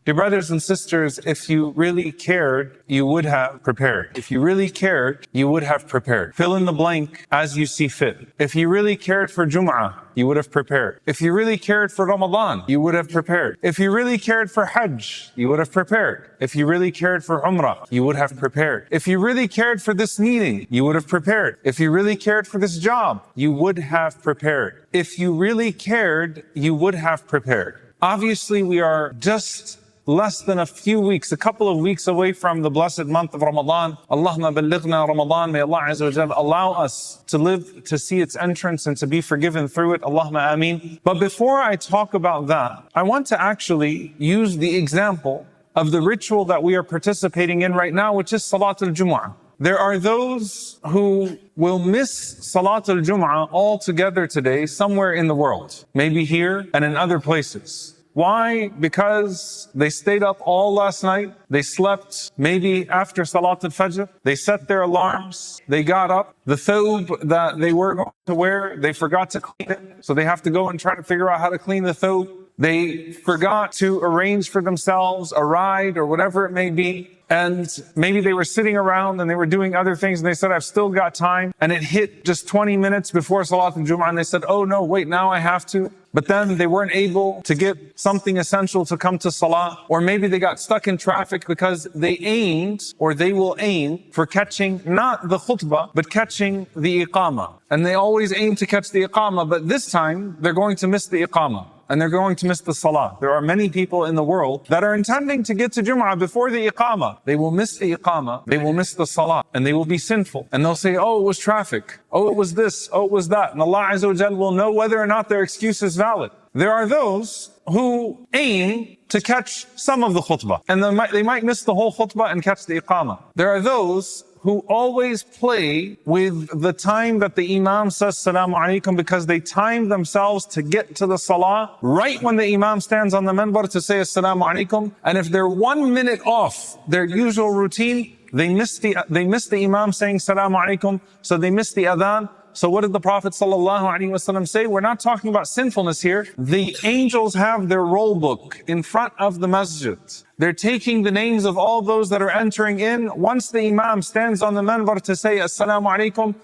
Dear brothers and sisters, if you really cared, you would have prepared. If you really cared, you would have prepared. Fill in the blank as you see fit. If you really cared for Jumu'ah, you would have prepared. If you really cared for Ramadan, you would have prepared. If you really cared for Hajj, you would have prepared. If you really cared for Umrah, you would have prepared. If you really cared for this meeting, you would have prepared. If you really cared for this job, you would have prepared. If you really cared, you would have prepared. Obviously, we are just less than a few weeks, a couple of weeks away from the blessed month of Ramadan. Allahumma ballighna Ramadan. May Allah Azza wa Jal allow us to live to see its entrance and to be forgiven through it. Allahumma ameen. But before I talk about that, I want to actually use the example of the ritual that we are participating in right now, which is Salatul Jumu'ah. There are those who will miss Salatul Jumu'ah altogether today somewhere in the world, maybe here and in other places. Why? Because they stayed up all last night. They slept maybe after Salatul Fajr. They set their alarms. They got up. The thawb that they were going to wear, they forgot to clean it. So they have to go and try to figure out how to clean the thawb. They forgot to arrange for themselves a ride or whatever it may be. And maybe they were sitting around and they were doing other things and they said, I've still got time. And it hit just 20 minutes before Salatul Jumu'ah and they said, oh no, wait, now I have to. But then they weren't able to get something essential to come to Salah. Or maybe they got stuck in traffic because they aimed, or they will aim, for catching not the khutbah, but catching the iqamah. And they always aim to catch the iqamah, but this time they're going to miss the iqamah. And they're going to miss the Salah. There are many people in the world that are intending to get to Jumu'ah before the Iqamah. They will miss the Iqamah, they will miss the Salah, and they will be sinful. And they'll say, oh, it was traffic. Oh, it was this. Oh, it was that. And Allah Azza wa Jal will know whether or not their excuse is valid. There are those who aim to catch some of the khutbah. And they might miss the whole khutbah and catch the Iqamah. There are those who always play with the time that the Imam says Assalamu alaikum, because they time themselves to get to the Salah right when the Imam stands on the minbar to say Assalamu alaikum. And if they're 1 minute off their usual routine, they miss the Imam saying Assalamu alaikum, so they miss the adhan. So what did the Prophet ﷺ say? We're not talking about sinfulness here. The angels have their roll book in front of the masjid. They're taking the names of all those that are entering in. Once the Imam stands on the minbar to say Assalamu alaikum,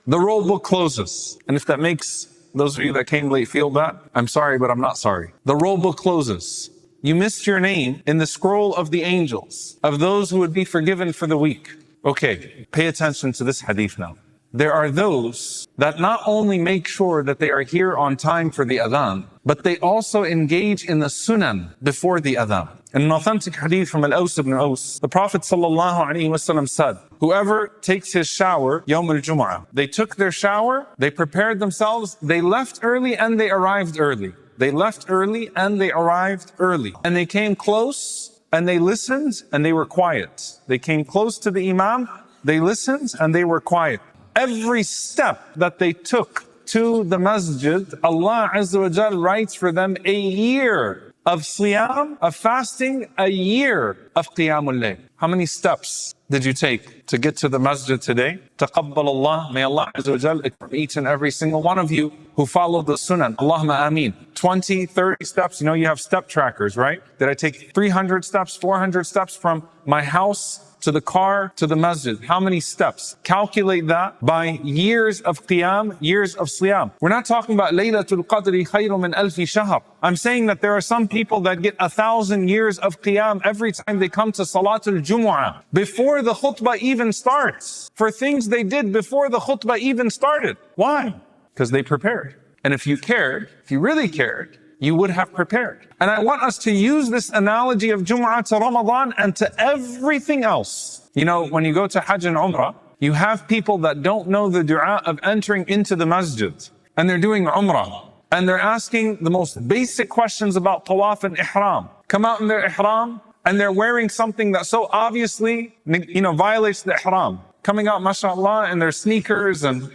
the roll book closes. And if that makes those of you that came late feel bad, I'm sorry, but I'm not sorry. The roll book closes. You missed your name in the scroll of the angels, of those who would be forgiven for the week. Okay, pay attention to this hadith now. There are those that not only make sure that they are here on time for the adhan, but they also engage in the sunan before the adhan. In an authentic hadith from Al-Aws ibn Aws, the Prophet ﷺ said, whoever takes his shower, Yawm al-Jumu'ah, they took their shower, they prepared themselves, they left early and they arrived early. They left early and they arrived early. And they came close and they listened and they were quiet. They came close to the Imam, they listened and they were quiet. Every step that they took to the masjid, Allah Azza wa Jal writes for them a year of siyam, of fasting, a year of qiyamul layl. How many steps did you take to get to the masjid today? Taqabbal Allah, may Allah Azza wa Jal accept each and every single one of you who followed the sunnah. Allahumma ameen. 20, 30 steps. You know, you have step trackers, right? Did I take 300 steps, 400 steps from my house to the car, to the masjid? How many steps? Calculate that by years of qiyam, years of siyam. We're not talking about Laylatul Qadri khayru min alfi shahr. I'm saying that there are some people that get 1,000 years of qiyam every time they come to Salatul Jumu'ah, before the khutbah even starts, for things they did before the khutbah even started. Why? Because they prepared. And if you cared, if you really cared, you would have prepared. And I want us to use this analogy of Jumu'ah to Ramadan and to everything else. You know, when you go to Hajj and Umrah, you have people that don't know the dua of entering into the masjid. And they're doing Umrah. And they're asking the most basic questions about Tawaf and Ihram. Come out in their Ihram, and they're wearing something that so obviously, violates the Ihram. Coming out, mashallah, in their sneakers and,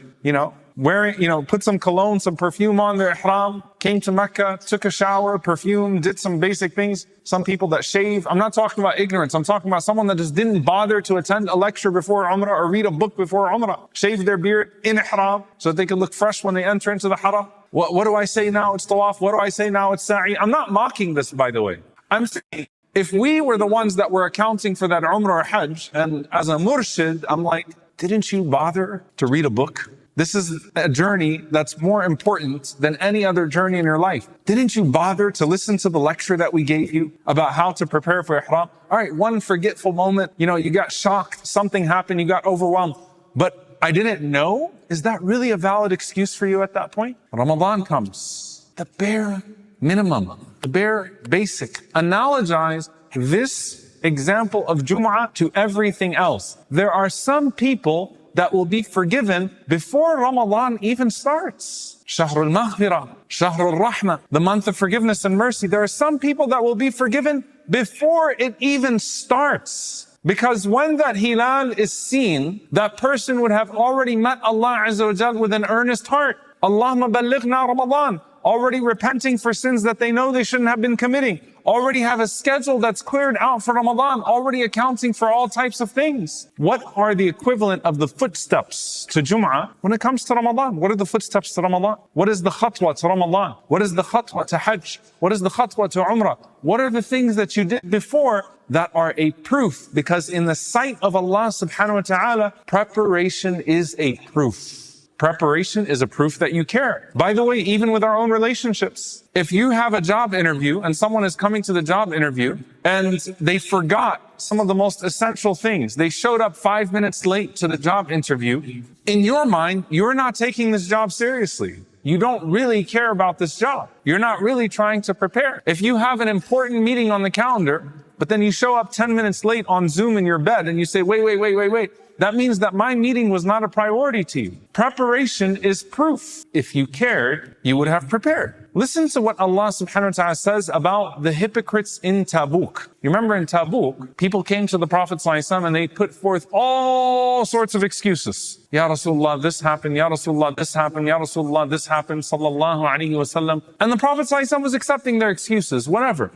wearing, put some cologne, some perfume on their ihram, came to Mecca, took a shower, perfume, did some basic things. Some people that shave. I'm not talking about ignorance. I'm talking about someone that just didn't bother to attend a lecture before Umrah or read a book before Umrah. Shave their beard in ihram so that they can look fresh when they enter into the haram. What do I say now? It's tawaf. What do I say now? It's sa'i. I'm not mocking this, by the way. I'm saying If we were the ones that were accounting for that Umrah or Hajj, and as a murshid, I'm like, didn't you bother to read a book? This is a journey that's more important than any other journey in your life. Didn't you bother to listen to the lecture that we gave you about how to prepare for Ihram? All right, one forgetful moment, you got shocked, something happened, you got overwhelmed, but I didn't know? Is that really a valid excuse for you at that point? Ramadan comes, the bare minimum, the bare basic. Analogize this example of Jumu'ah to everything else. There are some people that will be forgiven before Ramadan even starts. Shahrul Maghfirah, Shahrul Rahmah, the month of forgiveness and mercy. There are some people that will be forgiven before it even starts. Because when that hilal is seen, that person would have already met Allah Azza wa Jal with an earnest heart. Allahumma ballighna Ramadan. Already repenting for sins that they know they shouldn't have been committing. Already have a schedule that's cleared out for Ramadan. Already accounting for all types of things. What are the equivalent of the footsteps to Jum'ah when it comes to Ramadan? What are the footsteps to Ramadan? What is the khatwa to Ramadan? What is the khatwa to Hajj? What is the khatwa to Umrah? What are the things that you did before that are a proof? Because in the sight of Allah subhanahu wa ta'ala, preparation is a proof. Preparation is a proof that you care. By the way, even with our own relationships, if you have a job interview and someone is coming to the job interview and they forgot some of the most essential things, they showed up 5 minutes late to the job interview, in your mind, you're not taking this job seriously. You don't really care about this job. You're not really trying to prepare. If you have an important meeting on the calendar, but then you show up 10 minutes late on Zoom in your bed and you say, wait. That means that my meeting was not a priority to you. Preparation is proof. If you cared, you would have prepared. Listen to what Allah subhanahu wa ta'ala says about the hypocrites in Tabuk. You remember in Tabuk, people came to the Prophet ﷺ and they put forth all sorts of excuses. Ya Rasulullah, this happened. Ya Rasulullah, this happened. Ya Rasulullah, this happened. Sallallahu alayhi wasallam. And the Prophet ﷺ was accepting their excuses, whatever.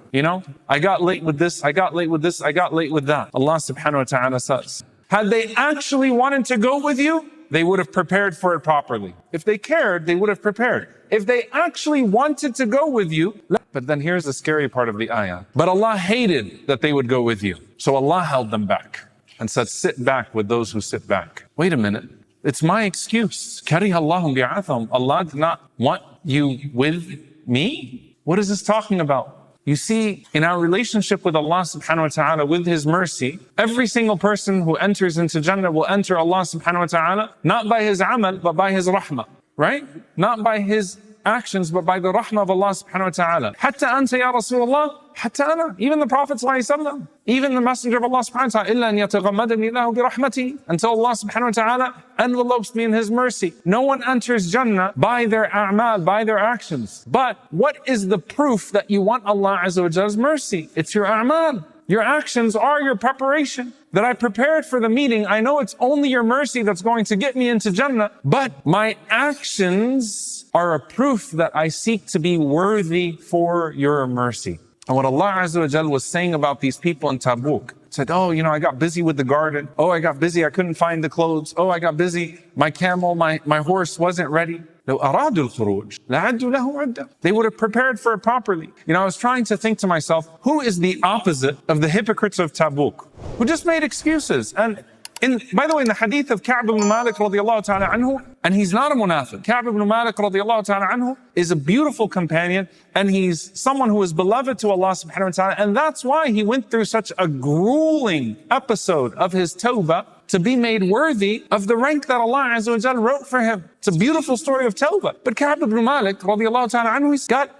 I got late with this, I got late with this, I got late with that. Allah subhanahu wa ta'ala says, had they actually wanted to go with you, they would have prepared for it properly. If they cared, they would have prepared. If they actually wanted to go with you, but then here's the scary part of the ayah. But Allah hated that they would go with you. So Allah held them back and said, sit back with those who sit back. Wait a minute. It's my excuse. Kariha Allahum bi'atham. Allah did not want you with me? What is this talking about? You see, in our relationship with Allah subhanahu wa ta'ala, with His mercy, every single person who enters into Jannah will enter Allah subhanahu wa ta'ala, not by his amal, but by his rahmah, right? Not by his actions, but by the rahmah of Allah subhanahu wa ta'ala. Hatta anta ya Rasulullah, hatta ana. Even the Prophet sallallahu alaihi wasallam, even the Messenger of Allah subhanahu wa ta'ala, illa an yataghammadani Allahu bi rahmatihi, until Allah subhanahu wa ta'ala envelopes me in His mercy. No one enters Jannah by their a'mal, by their actions. But what is the proof that you want Allah Azza wa Jalla's mercy? It's your a'mal. Your actions are your preparation. That I prepared for the meeting. I know it's only your mercy that's going to get me into Jannah, but my actions are a proof that I seek to be worthy for your mercy. And what Allah Azza wa Jalla was saying about these people in Tabuk, said, I got busy with the garden. I got busy. I couldn't find the clothes. I got busy. My camel, my horse wasn't ready. They would have prepared for it properly. I was trying to think to myself, who is the opposite of the hypocrites of Tabuk, who just made excuses? And by the way, in the hadith of Ka'b ibn Malik radiallahu ta'ala anhu, and he's not a munafiq. Ka'b ibn Malik radiallahu ta'ala anhu is a beautiful companion, and he's someone who is beloved to Allah subhanahu wa ta'ala, and that's why he went through such a grueling episode of his tawbah to be made worthy of the rank that Allah Azza wa Jalla wrote for him. It's a beautiful story of tawbah. But Ka'b ibn Malik radiallahu ta'ala anhu, he's got,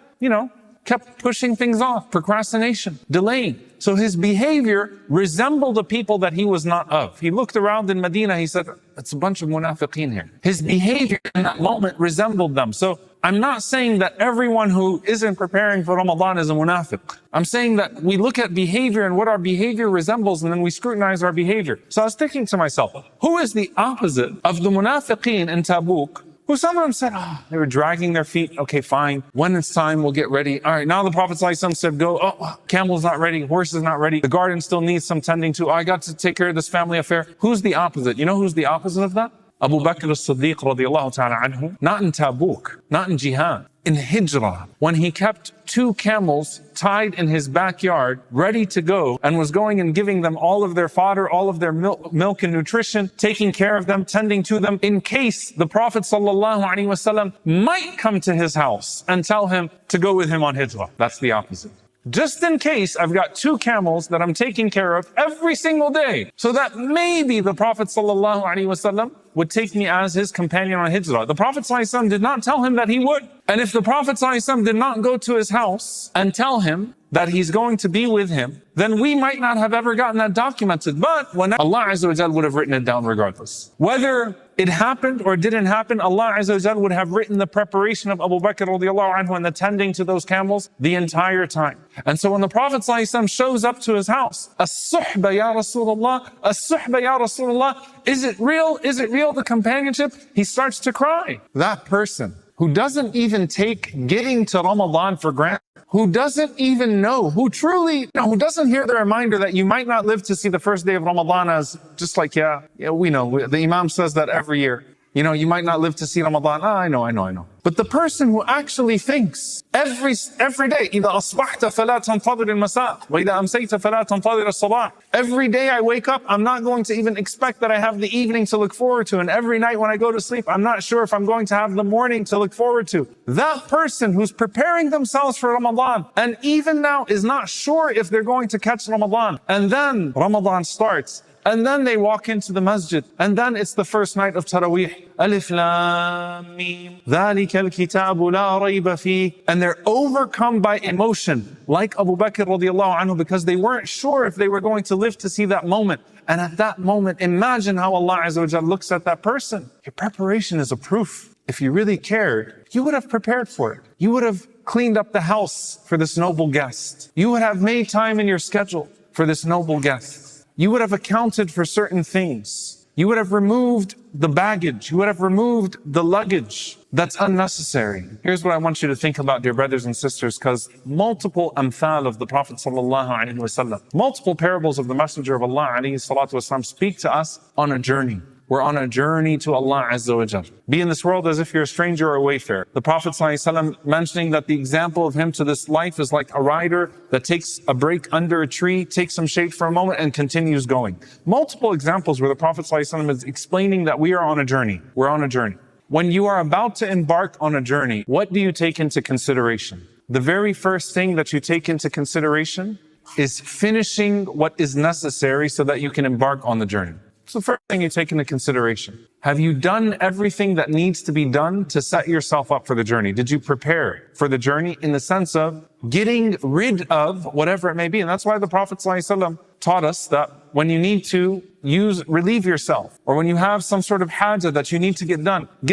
kept pushing things off, procrastination, delaying. So his behavior resembled the people that he was not of. He looked around in Medina, he said, it's a bunch of Munafiqeen here. His behavior in that moment resembled them. So I'm not saying that everyone who isn't preparing for Ramadan is a munafiq. I'm saying that we look at behavior and what our behavior resembles, and then we scrutinize our behavior. So I was thinking to myself, who is the opposite of the Munafiqeen in Tabuk, who some of them said, they were dragging their feet. Okay, fine. When it's time, we'll get ready. All right, now the Prophet ﷺ said, go. Camel's not ready. Horse is not ready. The garden still needs some tending to. I got to take care of this family affair. Who's the opposite? You know who's the opposite of that? Abu Bakr as-Siddiq radiallahu ta'ala anhu, not in Tabuk, not in jihad, in hijrah, when he kept 2 camels tied in his backyard, ready to go, and was going and giving them all of their fodder, all of their milk and nutrition, taking care of them, tending to them, in case the Prophet ﷺ might come to his house and tell him to go with him on hijrah. That's the opposite. Just in case, I've got 2 camels that I'm taking care of every single day, so that maybe the Prophet ﷺ would take me as his companion on hijrah. The Prophet ﷺ did not tell him that he would. And if the Prophet ﷺ did not go to his house and tell him that he's going to be with him, then we might not have ever gotten that documented. But when Allah Azza wa Jal would have written it down regardless. Whether it happened or didn't happen, Allah Azza wa Jal would have written the preparation of Abu Bakr radiallahu anhu and the tending to those camels the entire time. And so when the Prophet ﷺ shows up to his house, as-suhba ya Rasulullah, as-suhba ya Rasulullah, is it real? Is it real, the companionship? He starts to cry. That person who doesn't even take getting to Ramadan for granted, who doesn't even know, who doesn't hear the reminder that you might not live to see the first day of Ramadan as just like, we know, the Imam says that every year. You know, you might not live to see Ramadan. I know. But the person who actually thinks every day, إِذَا أَصْبَحْتَ فَلَا تَنْتَظِرِ الْمَسَاءِ وَإِذَا أَمْسَيْتَ فَلَا تَنْتَظِرِ الصَّبَاحِ. Every day I wake up, I'm not going to even expect that I have the evening to look forward to. And every night when I go to sleep, I'm not sure if I'm going to have the morning to look forward to. That person who's preparing themselves for Ramadan and even now is not sure if they're going to catch Ramadan. And then Ramadan starts. And then they walk into the masjid. And then it's the first night of Taraweeh. Alif Lam Mim. ذَلِكَ الْكِتَابُ لَا رَيْبَ فِيهِ. And they're overcome by emotion, like Abu Bakr radiallahu anhu, because they weren't sure if they were going to live to see that moment. And at that moment, imagine how Allah Azza wa Jal looks at that person. Your preparation is a proof. If you really cared, you would have prepared for it. You would have cleaned up the house for this noble guest. You would have made time in your schedule for this noble guest. You would have accounted for certain things. You would have removed the baggage. You would have removed the luggage that's unnecessary. Here's what I want you to think about, dear brothers and sisters, because multiple amthal of the Prophet ﷺ, multiple parables of the Messenger of Allah ﷺ speak to us on a journey. We're on a journey to Allah Azza wa Jal. Be in this world as if you're a stranger or a wayfarer. The Prophet ﷺ mentioning that the example of him to this life is like a rider that takes a break under a tree, takes some shade for a moment and continues going. Multiple examples where the Prophet ﷺ is explaining that we are on a journey. We're on a journey. When you are about to embark on a journey, what do you take into consideration? The very first thing that you take into consideration is finishing what is necessary so that you can embark on the journey. It's the first thing you take into consideration. Have you done everything that needs to be done to set yourself up for the journey? Did you prepare for the journey in the sense of getting rid of whatever it may be? And that's why the Prophet ﷺ taught us that when you need to relieve yourself, or when you have some sort of hajah that you need to get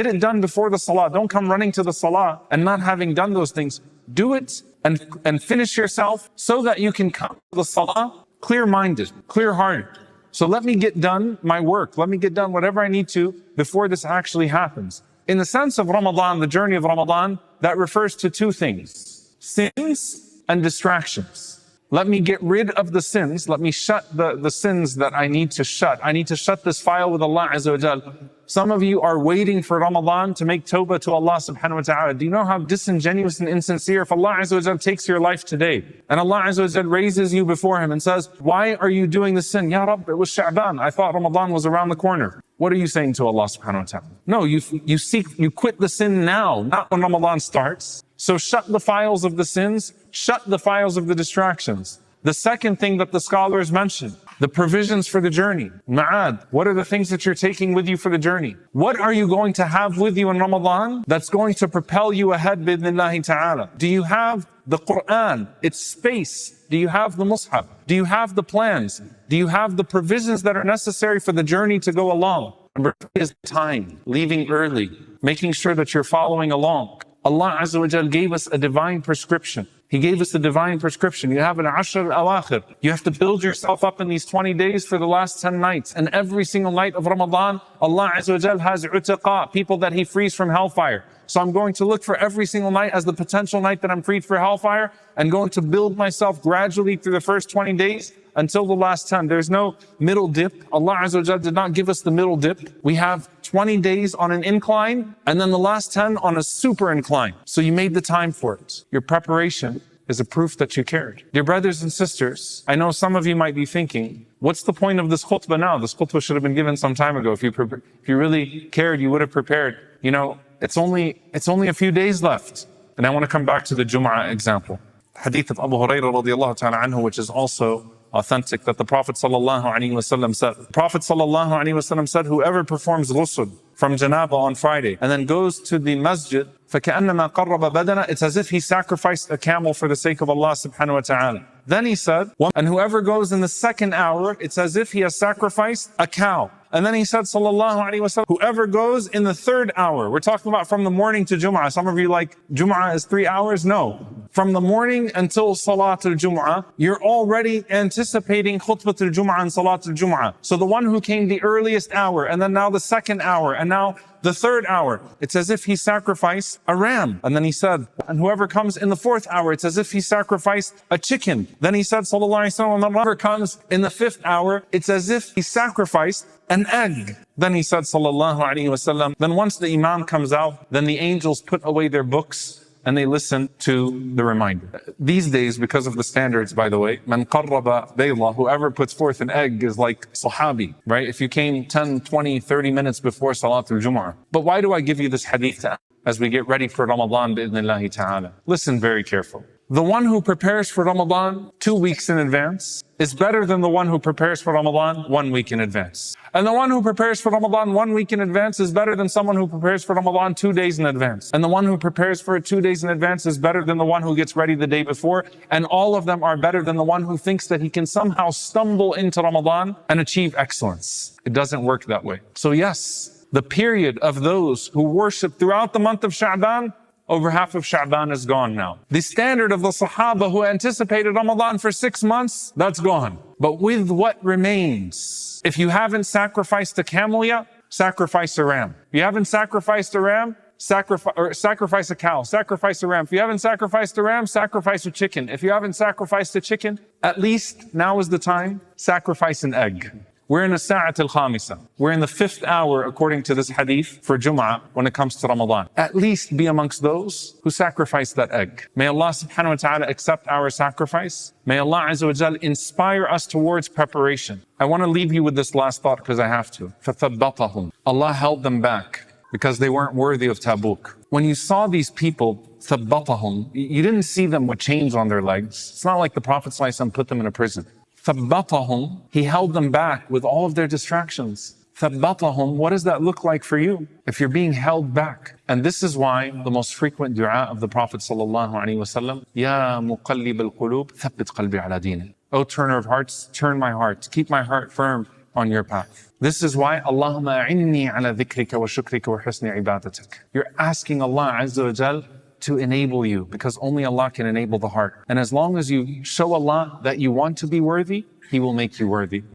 it done before the salah. Don't come running to the salah and not having done those things. Do it and finish yourself so that you can come to the salah clear-minded, clear-hearted. So let me get done my work. Let me get done whatever I need to before this actually happens. In the sense of Ramadan, the journey of Ramadan, that refers to 2 things: sins and distractions. Let me get rid of the sins. Let me shut the sins that I need to shut. I need to shut this file with Allah Azza wa Jal. Some of you are waiting for Ramadan to make tawbah to Allah subhanahu wa ta'ala. Do you know how disingenuous and insincere if Allah Azza wa Jal takes your life today and Allah Azza wa Jal raises you before Him and says, why are you doing this sin? Ya Rabb, it was Sha'ban. I thought Ramadan was around the corner. What are you saying to Allah subhanahu wa ta'ala? No, you quit the sin now, not when Ramadan starts. So shut the files of the sins, shut the files of the distractions. The second thing that the scholars mention, the provisions for the journey. Ma'ad, what are the things that you're taking with you for the journey? What are you going to have with you in Ramadan that's going to propel you ahead bidnillahi ta'ala? Do you have the Quran, its space? Do you have the Mus'haf? Do you have the plans? Do you have the provisions that are necessary for the journey to go along? Number 3 is time, leaving early, making sure that you're following along. Allah Azza wa Jal gave us a divine prescription. He gave us a divine prescription. You have an Ashr al-Akhir. You have to build yourself up in these 20 days for the last 10 nights. And every single night of Ramadan, Allah Azza wa Jal has utaqa, people that He frees from hellfire. So I'm going to look for every single night as the potential night that I'm freed for hellfire, and going to build myself gradually through the first 20 days until the last 10. There's no middle dip. Allah Azza wa Jal did not give us the middle dip. We have 20 days on an incline, and then the last 10 on a super incline. So you made the time for it. Your preparation is a proof that you cared. Dear brothers and sisters, I know some of you might be thinking, what's the point of this khutbah now? This khutbah should have been given some time ago. If you really cared, you would have prepared. You know, it's only a few days left. And I want to come back to the Jumu'ah example. Hadith of Abu Hurairah radiallahu ta'ala anhu, which is also authentic, that the Prophet sallallahu alaihi wasallam said. The Prophet sallallahu alaihi wasallam said, whoever performs ghusl from janaba on Friday and then goes to the masjid, فَكَأَنَّمَا قَرَّبَ بَدَنَا, it's as if he sacrificed a camel for the sake of Allah subhanahu wa ta'ala. Then he said, and whoever goes in the second hour, it's as if he has sacrificed a cow. And then he said, sallallahu alaihi wasallam, whoever goes in the third hour, we're talking about from the morning to Jumu'ah. Some of you like, Jumu'ah is 3 hours? No. From the morning until Salatul Jumu'ah, you're already anticipating khutbatul Jumu'ah and Salatul Jumu'ah. So the one who came the earliest hour, and then now the second hour, and now the third hour, it's as if he sacrificed a ram. And then he said, and whoever comes in the fourth hour, it's as if he sacrificed a chicken. Then he said, sallallahu alaihi wasallam, and whoever comes in the fifth hour, it's as if he sacrificed an egg. Then he said, sallallahu alaihi wasallam, then once the imam comes out, then the angels put away their books and they listen to the reminder. These days, because of the standards, by the way, man qarraba bayla, whoever puts forth an egg is like sahabi, right? If you came 10, 20, 30 minutes before Salatul Jumu'ah. But why do I give you this hadith as we get ready for Ramadan, bi'idhnillahi ta'ala? Listen very carefully. The one who prepares for Ramadan 2 weeks in advance is better than the one who prepares for Ramadan 1 week in advance. And the one who prepares for Ramadan 1 week in advance is better than someone who prepares for Ramadan 2 days in advance. And the one who prepares for it 2 days in advance is better than the one who gets ready the day before. And all of them are better than the one who thinks that he can somehow stumble into Ramadan and achieve excellence. It doesn't work that way. So yes, the period of those who worship throughout the month of Sha'ban, over half of Sha'ban is gone now. The standard of the Sahaba who anticipated Ramadan for 6 months, that's gone. But with what remains, if you haven't sacrificed a camel yet, sacrifice a ram. If you haven't sacrificed a ram, sacrifice a cow, sacrifice a ram. If you haven't sacrificed a ram, sacrifice a chicken. If you haven't sacrificed a chicken, at least now is the time, sacrifice an egg. We're in a sa'at al-khamisa. We're in the 5th hour, according to this hadith, for Jumu'ah when it comes to Ramadan. At least be amongst those who sacrifice that egg. May Allah subhanahu wa ta'ala accept our sacrifice. May Allah azza wa jal inspire us towards preparation. I want to leave you with this last thought because I have to. فَثَبَّطَهُمْ. Allah held them back because they weren't worthy of Tabuk. When you saw these people, ثَبَّطَهُمْ, you didn't see them with chains on their legs. It's not like the Prophet ﷺ put them in a prison. ثَبَّطَهُمْ, he held them back with all of their distractions. ثَبَّطَهُمْ, what does that look like for you if you're being held back? And this is why the most frequent dua of the Prophet ﷺ, Ya muqallib al-qulub, thabbit qalbi ala dinik. O turner of hearts, turn my heart, keep my heart firm on your path. This is why Allahumma a'inni ala dhikrika wa shukrika wa husni ibadatik. You're asking Allah azza wa jal to enable you, because only Allah can enable the heart. And as long as you show Allah that you want to be worthy, He will make you worthy.